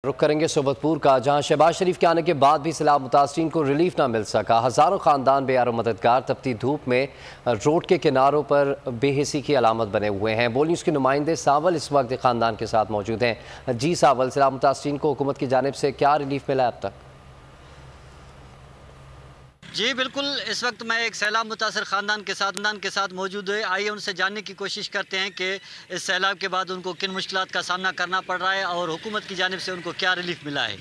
रुक करेंगे सोबतपुर का, जहां शहबाज शरीफ के आने के बाद भी सैलाब मुतासरीन को रिलीफ ना मिल सका। हज़ारों ख़ानदान बेयारो मददगार तपती धूप में रोड के किनारों पर बेहिसी की अलामत बने हुए हैं। बोल न्यूज़ के नुमाइंदे सावल इस वक्त ख़ानदान के साथ मौजूद हैं। जी सावल, सैलाब मुतासरीन को हुकूमत की जानिब से क्या रिलीफ मिला अब तक? जी बिल्कुल, इस वक्त मैं एक सैलाब मुतासर ख़ानदान के साथ मौजूद है। आइए उनसे जानने की कोशिश करते हैं कि इस सैलाब के बाद उनको किन मुश्किलात का सामना करना पड़ रहा है और हुकूमत की जानिब से उनको क्या रिलीफ मिला है।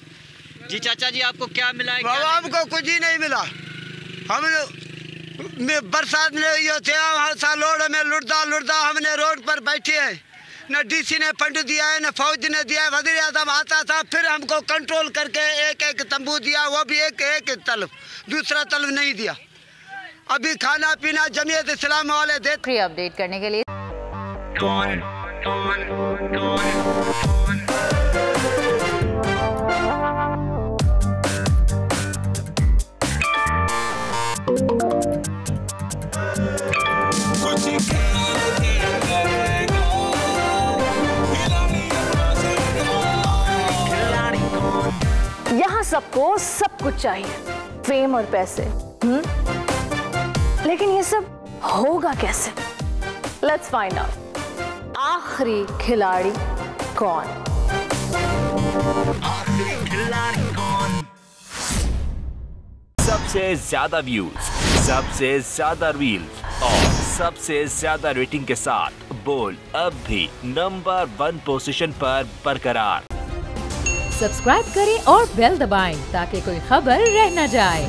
जी चाचा जी, आपको क्या मिला है? बाबा हमको कुछ ही नहीं मिला। हम बरसात में ये थे लोड में लुटदा हमने रोड पर बैठे हैं। न डीसी ने फंड दिया है, न फौज ने दिया है। वज़ीर आज़म आता था, फिर हमको कंट्रोल करके एक एक तंबू दिया, वो भी एक एक तलब, दूसरा तलब नहीं दिया। अभी खाना पीना जमीयत इस्लाम वाले देते। फ्री अपडेट करने के लिए यहाँ सबको सब कुछ चाहिए, फेम और पैसे। लेकिन ये सब होगा कैसे? Let's find out. आखिरी खिलाड़ी कौन? सबसे ज्यादा व्यूज, सबसे ज्यादा रील्स और सबसे ज्यादा रेटिंग के साथ बोल अब भी नंबर 1 पोजीशन पर बरकरार। सब्सक्राइब करें और बेल दबाएं ताकि कोई खबर रह न जाए।